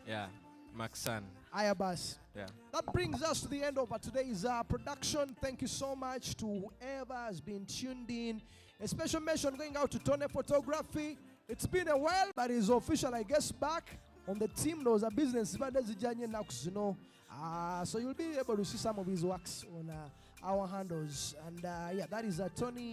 Yeah, Maxan. Ayabas. Yeah. That brings us to the end of today's production. Thank you so much to whoever has been tuned in. A special mention going out to Tone Photography. It's been a while, but it's official, I guess, back on the team. There was a business, so you'll be able to see some of his works on our handles. And yeah, that is Tony.